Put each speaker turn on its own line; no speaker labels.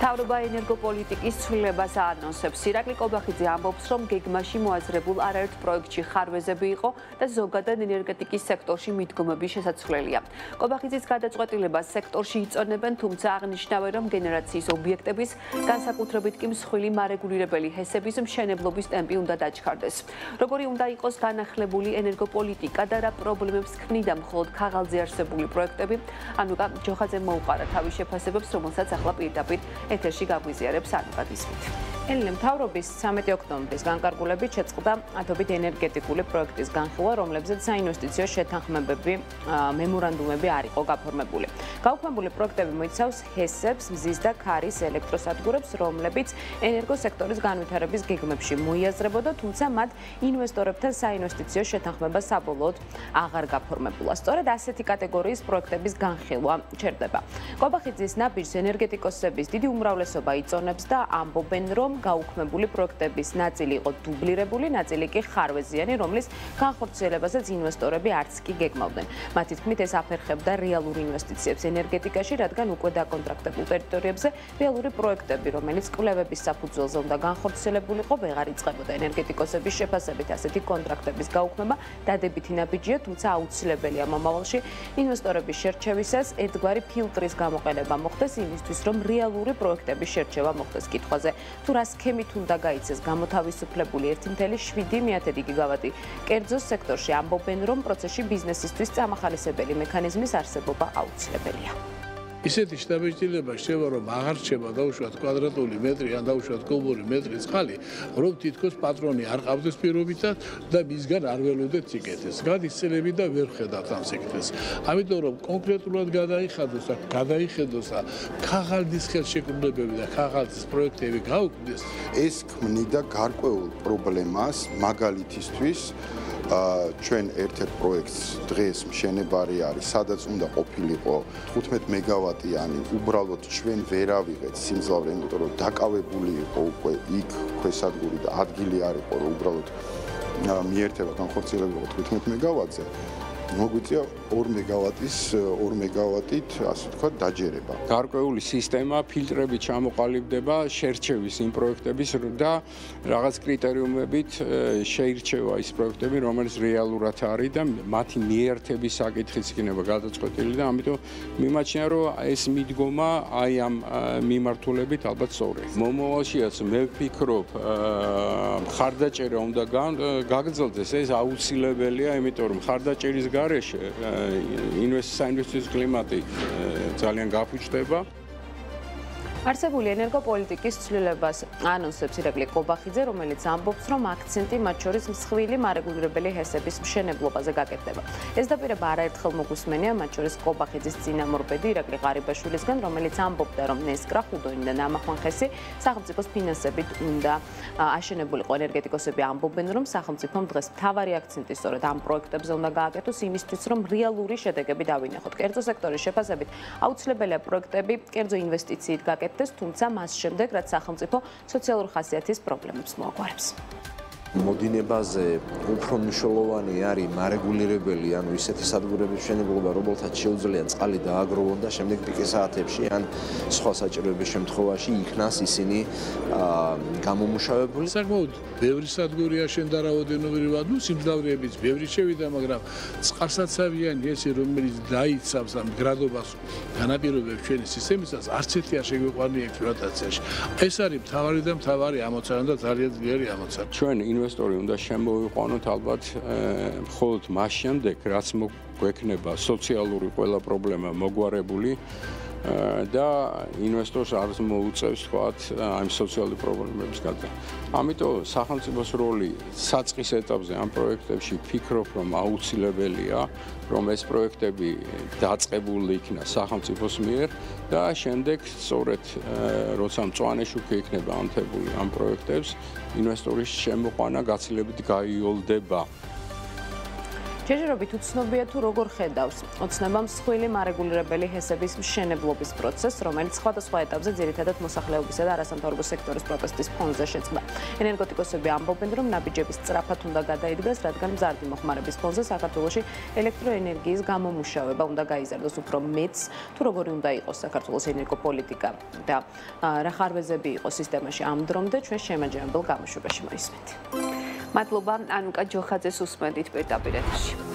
მთავრობა ენერგოპოლიტიკის ცვლილებას აანონსებს. ირაკლი კობახიძე ამბობს, რომ გეგმაში მოაზრებულ არაერთ პროექტში ხარვეზები იყო და ზოგადად ენერგეტიკის სექტორში მიდგომები შესაძლებელია. კობახიძის გადაწყვეტილებას სექტორში იწონებენ, თუმცა აღნიშნავენ, რომ გენერაციის ობიექტების, განსაკუთრებით კი მსხვილი მარეგულირებელი ჰესების მშენებლობის ტემპი უნდა დაჩქარდეს. როგორი უნდა იყოს განახლებული ენერგოპოლიტიკა და რა პრობლემებს ქმნიდა მხოლოდ ქაღალდზე არსებული პროექტები, ანუკა ჯოხაძემ მოუყარა თავის შეფასებებს, რომელსაც ახლა პირდაპირ ეთერში გაგვიზიარებს ანუკა გისმით.
ელენე მთავრობის 13 ოქტომბრის განკარგულებით შეწყდა ათობით ენერგეტიკული პროექტის განხილვა, რომლებზეც საინვესტიციო შეთანხმებები მემორანდუმები არ იყო გაფორმებული. გაუქმებული პროექტები მოიცავს ჰესებს, მზის და ქარის ელექტროსადგურებს, რომლებიც ენერგოსექტორის განვითარების გეგმებში მოიაზრებოდა, თუმცა მათ ინვესტორებთან საინვესტიციო შეთანხმება საბოლოოდ აღარ გაფორმებულა. სწორედ ასეთი კატეგორიის პროექტების განხილვა ჩერდება. კობახიძის ნაბიჯს ენერგეტიკოსების დიდი უმრავლესობა იწონებს და ამბობენ, რომ გაუქმებული პროექტების ნაწილი იყო დუბლირებული, ნაწილი კი ხარვეზიანი, რომლის განხორციელებასაც ინვესტორები არც კი გეგმავდნენ. მათი თქმით, ეს აფერხებდა რეალურ ინვესტიციებს ენერგეტიკაში, რადგან უკვე დაკონტრაქტებულ ტერიტორიებზე რეალური პროექტები, რომელიც კვლევების საფუძველზე უნდა განხორციელებულიყო, ვეღარ იწყებოდა. ენერგეტიკოსების შეფასებით ასეთი კონტრაქტების გაუქმება დადებითი ნაბიჯია, თუმცა აუცილებელია მომავალში ინვესტორების შერჩევისას ერთგვარი ფილტრის გამოყენება მოხდეს იმისთვის, რომ რეალური პროექტების შერჩევა მოხდეს კითხვაზე. თუ რა სქემით უნდა გაიცეს გამოთავისუფლებული 1.7 გიგავატი კერძოს სექტორში, ამბობენ, რომ პროცესში ბიზნესისთვის წამახალისებელი მექანიზმის არსებობა აუცილებელია.
ისეთი შთაბეჭდილება შევა, რომ აღარ რჩება დაუშვათ კვადრატული მეტრი ან დაუშვათ კუბური მეტრი წყალი, რომ თითქოს პატრონი არ ყავდეს პირობითად და მისგან არ ველოდეთ სიკეთეს. გადის წლები და ვერ ხედავთ ამ სიკეთეს. ამიტომ რომ კონკრეტულად გადაიხედოს და ქაღალდის ხელშეკრულებები და ქაღალდის პროექტები გაუქმდეს,
ეს ქმნიდა გარკვეულ პრობლემას მაგალითისთვის ჩვენ ერთ-ერთ პროექტს დღეს მშენებარი არის, სადაც უნდა ყოფილიყო 15 მეგავატიანი, უბრალოდ ჩვენ ვერ ავიღეთ სიმძლავრე, იმიტომ რომ დაკავებული იყო უკვე იქ ქვესადგური და ადგილი არ იყო, რომ უბრალოდ მიერთება განხორციელებულიყო 15 მეგავატზე. მოგვიწია 2 მეგავატით, ასე ვთქვათ, დაჯერება.
გარკვეული სისტემა, ფილტრები ჩამოყალიბდება, შერჩევის იმ პროექტების და რაღაც კრიტერიუმებით შეირჩევა ის პროექტები, რომელიც რეალურად არის და მათი მიერთების საკითხიც იქნება გადაწყვეტილი და ამიტომ მიმაჩნია, რომ ეს მიდგომა აი ამ მიმართულებით ალბათ სწორია. მომავალშიაც მე ვფიქრობ, ხარდაჭერა უნდა გაგრძელდეს, ეს აუცილებელია, იმიტომ რომ ხარდაჭერის გარეშე საინვესტიციო კლიმატი ძალიან გაფუჭდება.
არსებული ენერგოპოლიტიკის ცვლილებას აანონსებს ირაკლი კობახიძე, რომელიც ამბობს, რომ აქცენტი მათ შორის მსხვილი მარეგულირებელი ჰესების მშენებლობაზე გაკეთდება. ეს დაპირება არაერთხელ მოგუსმენია მათ შორის კობახიძის წინამორბედი ირაკლი ღარიბაშვილისგან, რომელიც ამბობდა, რომ ნესკრა, ხუდონი და ნამახვანხესი სახელმწიფოს ფინანსებით უნდა აშენებულიყო. ენერგეტიკოსები ამბობენ, რომ სახელმწიფომ დღეს მთავარი აქცენტი სწორედ ამ პროექტებზე უნდა გააკეთოს იმისთვის, რომ რეალური შედეგები დავინახოთ. კერძო სექტორის შეფასებით აუცილებელია პროექტები კერძო ინვესტიციით გაკეთდეს, თუმცა მას შემდეგ, რაც სახელმწიფო სოციალურ ხასიათის პრობლემებს მოაგვარებს.
მოდინებაზე უფრო მნიშვნელოვანი არის მარეგულირებელი, ანუ ისეთი სადგურების მშენებლობა, რომელთაც შეუძლია წყალი დააგროვონ და შემდეგ პიკის საათებში ან სხვა საჭიროების შემთხვევაში იქნას ისინი გამომუშავებული.
საკმაოდ ბევრი სადგური აშენდა რაოდენობრივად, სიმძლავრეებიც ბევრი შევიდა, მაგრამ წყალსაცავიანი ესე, რომელიც დაიცავს ამ გრადობას განაპირობებს ჩვენი სისტემისას, არც ერთი არ შეგვიყვანია ექსპლუატაციაში. ეს არის მთავარი ამოცანა და ძალიან ძლიერი ამოცანა.
ჩვენ ინვესტორი უნდა შემოვიყვანოთ ალბათ მხოლოდ მას შემდეგ, რაც გვექნება სოციალური ყველა პრობლემა მოგვარებული და ინვესტორს არ მოუწევს თქვათ ამ სოციალური პრობლემების გადაჭრა. ამიტომ სახელმწიფოს როლი საწყის ეტაპზე ამ პროექტებში ვფიქრობ, რომ აუცილებელია, რომ ეს პროექტები დაწყებული იქნა სახელმწიფოს მიერ და შემდეგ სწორედ როცა მწვანე შუქი იქნება ანთებული ამ პროექტებს, ინვესტორის შემოყვანა გაცილებით გაიოლდება.
ჯერჯერობით უცნობია თუ როგორ ხედავს ოცნება მსხვილი მარეგულირებელი ჰესების მშენებლობის პროცესს, რომელიც სხვადასხვა ეტაპზე ძირითადად მოსახლეობისა და არასამთავრობო სექტორის პროტესტის ფონზე შეწყდა. ენერგეტიკოსები ამბობენ, რომ ნაბიჯების სწრაფად უნდა გადაიდგას, რადგან მზარდი მოხმარების ფონზე საქართველოში ელექტროენერგიის გამომუშავება უნდა გაიზარდოს უფრო მეც, თუ როგორი უნდა იყოს საქართველოს ენერგოპოლიტიკა და რა ხარვეზები იყოს სისტემაში ამ დრომდე ჩვენ შემაჯამებელ გამოშვებაში მოისმენთ.
მადლობა ანუკა ჯოხაძეს უსმენთ პირდაპირ ეთერში.